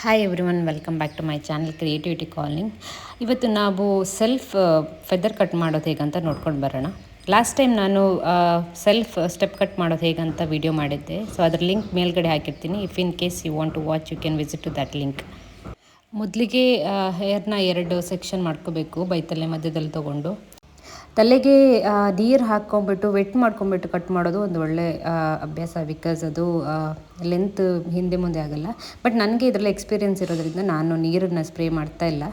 Hi everyone, welcome back to my channel creativity calling. ಇವತ್ತು ನಾವು self feather cut ಮಾಡೋದು ಹೇಗಂತ ನೋಡ್ಕೊಂಡು ಬರೋಣ. ಲಾಸ್ಟ್ ಟೈಮ್ ನಾನು ಸೆಲ್ಫ್ ಸ್ಟೆಪ್ ಕಟ್ ಮಾಡೋದು ಹೇಗಂತ ವಿಡಿಯೋ ಮಾಡಿದ್ದೆ. ಸೊ ಅದ್ರ ಲಿಂಕ್ ಮೇಲ್ಗಡೆ ಹಾಕಿರ್ತೀನಿ. If in case you want to watch you can visit to that link. ಮೊದಲಿಗೆ ಹೇರ್ನ 2 ಸೆಕ್ಷನ್ ಮಾಡ್ಕೋಬೇಕು, ಬೈತಲೆ ಮಧ್ಯದಲ್ಲಿ ತೊಗೊಂಡು. ತಲೆಗೆ ನೀರು ಹಾಕ್ಕೊಂಬಿಟ್ಟು ವೆಟ್ ಮಾಡ್ಕೊಂಬಿಟ್ಟು ಕಟ್ ಮಾಡೋದು ಒಂದು ಒಳ್ಳೆ ಅಭ್ಯಾಸ. ಬಿಕಾಸ್ ಅದು ಲೆಂತ್ ಹಿಂದೆ ಮುಂದೆ ಆಗೋಲ್ಲ. ಬಟ್ ನನಗೆ ಇದರಲ್ಲಿ ಎಕ್ಸ್ಪೀರಿಯೆನ್ಸ್ ಇರೋದ್ರಿಂದ ನಾನು ನೀರನ್ನು ಸ್ಪ್ರೇ ಮಾಡ್ತಾ ಇಲ್ಲ.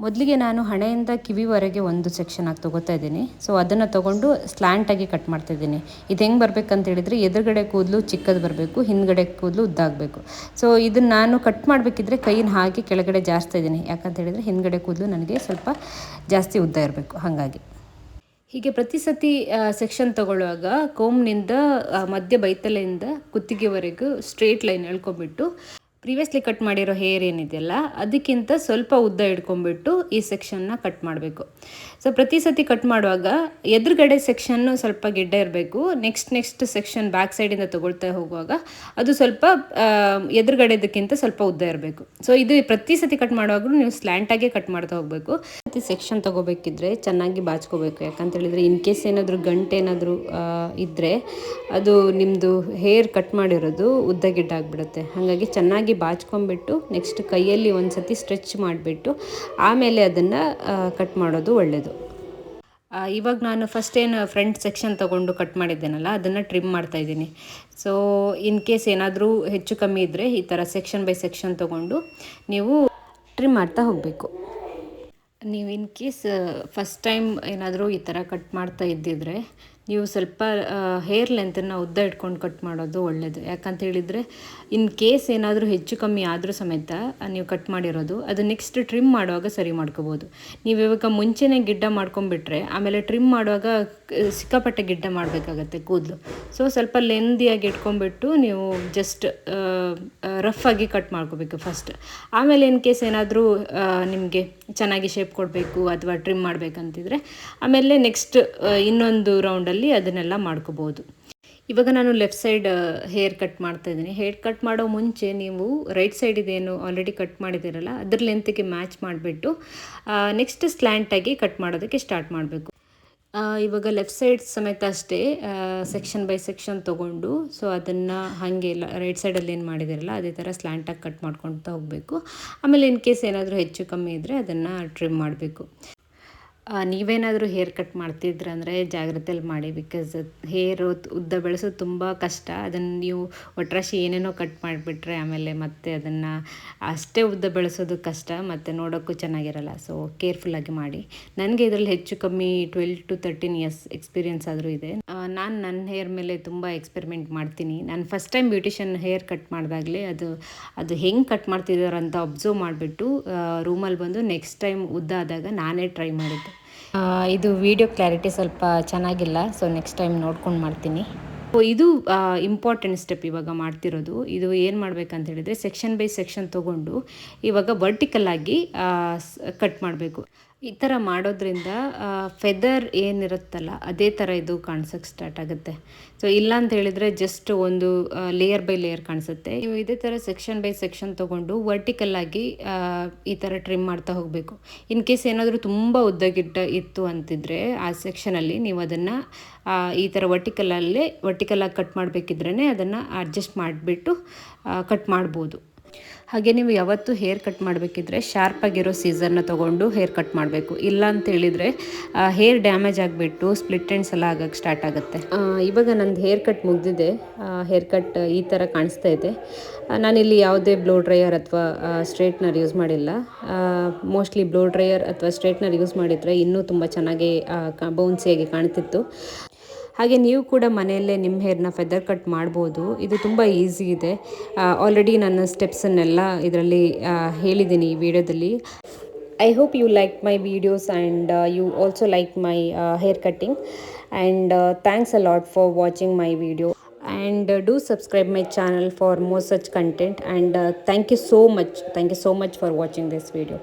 ಮೊದಲಿಗೆ ನಾನು ಹಣೆಯಿಂದ ಕಿವಿವರೆಗೆ ಒಂದು ಸೆಕ್ಷನ್ ಆಗಿ ತೊಗೋತಾ ಇದ್ದೀನಿ. ಸೊ ಅದನ್ನು ತೊಗೊಂಡು ಸ್ಲ್ಯಾಂಟಾಗಿ ಕಟ್ ಮಾಡ್ತಾಯಿದ್ದೀನಿ. ಇದು ಹೆಂಗೆ ಬರಬೇಕಂತ ಹೇಳಿದರೆ, ಎದುರುಗಡೆ ಕೂದಲು ಚಿಕ್ಕದು ಬರಬೇಕು, ಹಿಂದ್ಗಡೆ ಕೂದಲು ಉದ್ದಾಗಬೇಕು. ಸೊ ಇದನ್ನು ನಾನು ಕಟ್ ಮಾಡಬೇಕಿದ್ರೆ ಕೈನ ಹಾಗೆ ಕೆಳಗಡೆ ಜಾರಿಸ್ತಾ ಇದ್ದೀನಿ. ಯಾಕಂತ ಹೇಳಿದರೆ ಹಿಂದ್ಗಡೆ ಕೂದಲು ನನಗೆ ಸ್ವಲ್ಪ ಜಾಸ್ತಿ ಉದ್ದ ಇರಬೇಕು, ಹಾಗಾಗಿ. ಹೀಗೆ ಪ್ರತಿ ಸತಿ ಸೆಕ್ಷನ್ ತಗೊಳ್ಳುವಾಗ ಕೋಮ್ನಿಂದ ಮಧ್ಯ ಬೈತಲೆಯಿಂದ ಕುತ್ತಿಗೆವರೆಗೂ ಸ್ಟ್ರೇಟ್ ಲೈನ್ ಎಳ್ಕೊಂಬಿಟ್ಟು ಪ್ರೀವಿಯಸ್ಲಿ ಕಟ್ ಮಾಡಿರೋ ಹೇರ್ ಏನಿದೆಯಲ್ಲ ಅದಕ್ಕಿಂತ ಸ್ವಲ್ಪ ಉದ್ದ ಇಟ್ಕೊಂಡ್ಬಿಟ್ಟು ಈ ಸೆಕ್ಷನ್ನ ಕಟ್ ಮಾಡಬೇಕು. ಸೊ ಪ್ರತಿ ಸತಿ ಕಟ್ ಮಾಡುವಾಗ ಎದುರುಗಡೆ ಸೆಕ್ಷನ್ನು ಸ್ವಲ್ಪ ಗಿಡ್ಡ ಇರಬೇಕು. ನೆಕ್ಸ್ಟ್ ಸೆಕ್ಷನ್ ಬ್ಯಾಕ್ ಸೈಡಿಂದ ತೊಗೊಳ್ತಾ ಹೋಗುವಾಗ ಅದು ಸ್ವಲ್ಪ ಎದುರುಗಡೆದಕ್ಕಿಂತ ಸ್ವಲ್ಪ ಉದ್ದ ಇರಬೇಕು. ಸೊ ಇದು ಪ್ರತಿ ಸತಿ ಕಟ್ ಮಾಡುವಾಗಲೂ ನೀವು ಸ್ಲ್ಯಾಂಟಾಗೆ ಕಟ್ ಮಾಡ್ತಾ ಹೋಗಬೇಕು. ಪ್ರತಿ ಸೆಕ್ಷನ್ ತೊಗೋಬೇಕಿದ್ರೆ ಚೆನ್ನಾಗಿ ಬಾಚ್ಕೋಬೇಕು. ಯಾಕಂತೇಳಿದರೆ ಇನ್ ಕೇಸ್ ಏನಾದರೂ ಗಂಟೇನಾದರೂ ಇದ್ದರೆ ಅದು ನಿಮ್ಮದು ಹೇರ್ ಕಟ್ ಮಾಡಿರೋದು ಉದ್ದ ಗಿಡ್ಡ ಆಗಿಬಿಡುತ್ತೆ. ಹಾಗಾಗಿ ಚೆನ್ನಾಗಿ ಬಾಚ್ಕೊಂಡ್ಬಿಟ್ಟು ನೆಕ್ಸ್ಟ್ ಕೈಯಲ್ಲಿ ಒಂದು ಸತಿ ಸ್ಟ್ರೆಚ್ ಮಾಡಿಬಿಟ್ಟು ಆಮೇಲೆ ಅದನ್ನು ಕಟ್ ಮಾಡೋದು ಒಳ್ಳೆಯದು. ಇವಾಗ ನಾನು ಫಸ್ಟ್ ಏನು ಫ್ರಂಟ್ ಸೆಕ್ಷನ್ ತೊಗೊಂಡು ಕಟ್ ಮಾಡಿದ್ದೇನಲ್ಲ ಅದನ್ನು ಟ್ರಿಮ್ ಮಾಡ್ತಾಯಿದ್ದೀನಿ. ಸೊ ಇನ್ ಕೇಸ್ ಏನಾದರೂ ಹೆಚ್ಚು ಕಮ್ಮಿ ಇದ್ದರೆ ಈ ಥರ ಸೆಕ್ಷನ್ ಬೈ ಸೆಕ್ಷನ್ ತೊಗೊಂಡು ನೀವು ಟ್ರಿಮ್ ಮಾಡ್ತಾ ಹೋಗಬೇಕು. ನೀವು ಇನ್ ಕೇಸ್ ಫಸ್ಟ್ ಟೈಮ್ ಏನಾದರೂ ಈ ಥರ ಕಟ್ ಮಾಡ್ತಾ ಇದ್ದಿದ್ರೆ ನೀವು ಸ್ವಲ್ಪ ಹೇರ್ ಲೆಂತನ್ನು ಉದ್ದ ಇಟ್ಕೊಂಡು ಕಟ್ ಮಾಡೋದು ಒಳ್ಳೆಯದು. ಯಾಕಂತ ಹೇಳಿದರೆ ಇನ್ ಕೇಸ್ ಏನಾದರೂ ಹೆಚ್ಚು ಕಮ್ಮಿ ಆದರೂ ಸಮೇತ ನೀವು ಕಟ್ ಮಾಡಿರೋದು ಅದು ನೆಕ್ಸ್ಟ್ ಟ್ರಿಮ್ ಮಾಡುವಾಗ ಸರಿ ಮಾಡ್ಕೋಬೋದು. ನೀವು ಇವಾಗ ಮುಂಚೆನೇ ಗಿಡ್ಡ ಮಾಡ್ಕೊಂಬಿಟ್ರೆ ಆಮೇಲೆ ಟ್ರಿಮ್ ಮಾಡುವಾಗ ಸಿಕ್ಕಾಪಟ್ಟೆ ಗಿಡ್ಡ ಮಾಡಬೇಕಾಗತ್ತೆ ಕೂದಲು. ಸೊ ಸ್ವಲ್ಪ ಲೆಂದಿಯಾಗಿ ಇಟ್ಕೊಂಡ್ಬಿಟ್ಟು ನೀವು ಜಸ್ಟ್ ರಫಾಗಿ ಕಟ್ ಮಾಡ್ಕೋಬೇಕು ಫಸ್ಟ್. ಆಮೇಲೆ ಇನ್ ಕೇಸ್ ಏನಾದರೂ ನಿಮಗೆ ಚೆನ್ನಾಗಿ ಶೇಪ್ ಕೊಡಬೇಕು ಅಥವಾ ಟ್ರಿಮ್ ಮಾಡಬೇಕಂತಿದ್ರೆ ಆಮೇಲೆ ನೆಕ್ಸ್ಟ್ ಇನ್ನೊಂದು ರೌಂಡಲ್ಲಿ ಅದನ್ನೆಲ್ಲ ಮಾಡ್ಕೋಬೋದು. ಇವಾಗ ನಾನು ಲೆಫ್ಟ್ ಸೈಡ್ ಹೇರ್ ಕಟ್ ಮಾಡ್ತಾ ಇದ್ದೀನಿ. ಹೇರ್ ಕಟ್ ಮಾಡೋ ಮುಂಚೆ ನೀವು ರೈಟ್ ಸೈಡ್ ಇದೇನು ಆಲ್ರೆಡಿ ಕಟ್ ಮಾಡಿದ್ದೀರಲ್ಲ ಅದ್ರ ಲೆಂತಿಗೆ ಮ್ಯಾಚ್ ಮಾಡಿಬಿಟ್ಟು ನೆಕ್ಸ್ಟ್ ಸ್ಲ್ಯಾಂಟಾಗಿ ಕಟ್ ಮಾಡೋದಕ್ಕೆ ಸ್ಟಾರ್ಟ್ ಮಾಡಬೇಕು. ಇವಾಗ ಲೆಫ್ಟ್ ಸೈಡ್ ಸಮೇತ ಅಷ್ಟೇ ಸೆಕ್ಷನ್ ಬೈ ಸೆಕ್ಷನ್ ತೊಗೊಂಡು ಸೊ ಅದನ್ನು ಹಾಗೆ ರೈಟ್ ಸೈಡಲ್ಲಿ ಏನು ಮಾಡಿದಿರಲ್ಲ ಅದೇ ಥರ ಸ್ಲ್ಯಾಂಟಾಗಿ ಕಟ್ ಮಾಡ್ಕೊಳ್ತಾ ಹೋಗಬೇಕು. ಆಮೇಲೆ ಇನ್ ಕೇಸ್ ಏನಾದರೂ ಹೆಚ್ಚು ಕಮ್ಮಿ ಇದ್ದರೆ ಅದನ್ನು ಟ್ರಿಮ್ ಮಾಡಬೇಕು. ನೀವೇನಾದರೂ ಹೇರ್ ಕಟ್ ಮಾಡ್ತಿದ್ರಂದರೆ ಜಾಗ್ರತೆಯಲ್ಲಿ ಮಾಡಿ. ಬಿಕಾಸ್ ಹೇರು ಉದ್ದ ಬೆಳೆಸೋದು ತುಂಬ ಕಷ್ಟ. ಅದನ್ನು ನೀವು ಒಟ್ರಾಶಿ ಏನೇನೋ ಕಟ್ ಮಾಡಿಬಿಟ್ರೆ ಆಮೇಲೆ ಮತ್ತೆ ಅದನ್ನು ಅಷ್ಟೇ ಉದ್ದ ಬೆಳೆಸೋದು ಕಷ್ಟ, ಮತ್ತು ನೋಡೋಕ್ಕೂ ಚೆನ್ನಾಗಿರಲ್ಲ. ಸೊ ಕೇರ್ಫುಲ್ಲಾಗಿ ಮಾಡಿ. ನನಗೆ ಇದರಲ್ಲಿ ಹೆಚ್ಚು ಕಮ್ಮಿ 12 to 13 years ಎಕ್ಸ್ಪೀರಿಯೆನ್ಸ್ ಆದರೂ ಇದೆ. ನಾನು ನನ್ನ ಹೇರ್ ಮೇಲೆ ತುಂಬ ಎಕ್ಸ್ಪೆರಿಮೆಂಟ್ ಮಾಡ್ತೀನಿ. ನಾನು first time beautician hair cut ಮಾಡಿದಾಗಲೇ ಅದು ಹೆಂಗೆ ಕಟ್ ಮಾಡ್ತಿದ್ದಾರೆ ಅಂತ ಅಬ್ಸರ್ವ್ ಮಾಡಿಬಿಟ್ಟು ರೂಮಲ್ಲಿ ಬಂದು ನೆಕ್ಸ್ಟ್ ಟೈಮ್ ಉದ್ದ ಆದಾಗ ನಾನೇ ಟ್ರೈ ಮಾಡಿದ್ದೆ. ಇದು ವಿಡಿಯೋ ಕ್ಲಾರಿಟಿ ಸ್ವಲ್ಪ ಚೆನ್ನಾಗಿಲ್ಲ, ಸೊ ನೆಕ್ಸ್ಟ್ ಟೈಮ್ ನೋಡ್ಕೊಂಡು ಮಾಡ್ತೀನಿ. ಇದು ಇಂಪಾರ್ಟೆಂಟ್ ಸ್ಟೆಪ್ ಇವಾಗ ಮಾಡ್ತಿರೋದು. ಇದು ಏನು ಮಾಡಬೇಕಂತ ಹೇಳಿದರೆ ಸೆಕ್ಷನ್ ಬೈ ಸೆಕ್ಷನ್ ತೊಗೊಂಡು ಇವಾಗ ವರ್ಟಿಕಲ್ಲಾಗಿ ಕಟ್ ಮಾಡಬೇಕು. ಈ ಥರ ಮಾಡೋದ್ರಿಂದ ಫೆದರ್ ಏನಿರುತ್ತಲ್ಲ ಅದೇ ಥರ ಇದು ಕಾಣಿಸೋಕ್ಕೆ ಸ್ಟಾರ್ಟ್ ಆಗುತ್ತೆ. ಸೊ ಇಲ್ಲ ಅಂತ ಹೇಳಿದರೆ ಜಸ್ಟ್ ಒಂದು ಲೇಯರ್ ಬೈ ಲೇಯರ್ ಕಾಣಿಸುತ್ತೆ. ನೀವು ಇದೇ ಥರ ಸೆಕ್ಷನ್ ಬೈ ಸೆಕ್ಷನ್ ತೊಗೊಂಡು ವರ್ಟಿಕಲ್ಲಾಗಿ ಈ ಥರ ಟ್ರಿಮ್ ಮಾಡ್ತಾ ಹೋಗಬೇಕು. ಇನ್ ಕೇಸ್ ಏನಾದರೂ ತುಂಬ ಉದ್ದಗಿಡ್ಡ ಇತ್ತು ಅಂತಿದ್ರೆ ಆ ಸೆಕ್ಷನಲ್ಲಿ ನೀವು ಅದನ್ನು ಈ ಥರ ವರ್ಟಿಕಲಾಗಿ ಕಟ್ ಮಾಡಬೇಕಿದ್ರೇ ಅದನ್ನು ಅಡ್ಜಸ್ಟ್ ಮಾಡಿಬಿಟ್ಟು ಕಟ್ ಮಾಡ್ಬೋದು. ಹಾಗೆ ನೀವು ಯಾವತ್ತೂ ಹೇರ್ ಕಟ್ ಮಾಡಬೇಕಿದ್ರೆ ಶಾರ್ಪಾಗಿರೋ ಸೀಸರ್ನ ತೊಗೊಂಡು ಹೇರ್ ಕಟ್ ಮಾಡಬೇಕು. ಇಲ್ಲ ಅಂತ ಹೇಳಿದರೆ ಹೇರ್ ಡ್ಯಾಮೇಜ್ ಆಗಿಬಿಟ್ಟು ಸ್ಪ್ಲಿಟ್ ಎಂಡ್ಸ್ ಎಲ್ಲ ಆಗೋಕ್ಕೆ ಸ್ಟಾರ್ಟ್ ಆಗುತ್ತೆ. ಇವಾಗ ನಂದು ಹೇರ್ ಕಟ್ ಮುಗಿದಿದೆ. ಹೇರ್ ಕಟ್ ಈ ಥರ ಕಾಣಿಸ್ತಾ ಇದೆ. ನಾನಿಲ್ಲಿ ಯಾವುದೇ ಬ್ಲೋ ಡ್ರೈಯರ್ ಅಥವಾ ಸ್ಟ್ರೇಟ್ನರ್ ಯೂಸ್ ಮಾಡಿಲ್ಲ. ಮೋಸ್ಟ್ಲಿ ಬ್ಲೋ ಡ್ರೈಯರ್ ಅಥವಾ ಸ್ಟ್ರೇಟ್ನರ್ ಯೂಸ್ ಮಾಡಿದರೆ ಇನ್ನೂ ತುಂಬ ಚೆನ್ನಾಗಿ ಬೌನ್ಸಿಯಾಗಿ ಕಾಣ್ತಿತ್ತು. ಹಾಗೆ ನೀವು ಕೂಡ ಮನೆಯಲ್ಲೇ ನಿಮ್ಮ ಹೇರ್ನ ಫೆದರ್ ಕಟ್ ಮಾಡ್ಬೋದು. ಇದು ತುಂಬ ಈಸಿ ಇದೆ. ಆಲ್ರೆಡಿ ನನ್ನ ಸ್ಟೆಪ್ಸನ್ನೆಲ್ಲ ಇದರಲ್ಲಿ ಹೇಳಿದ್ದೀನಿ ಈ ವಿಡಿಯೋದಲ್ಲಿ. I hope you like my videos and you also like my hair cutting, and thanks a lot for watching my video, and do subscribe my channel for more such content, and thank you so much for watching this video.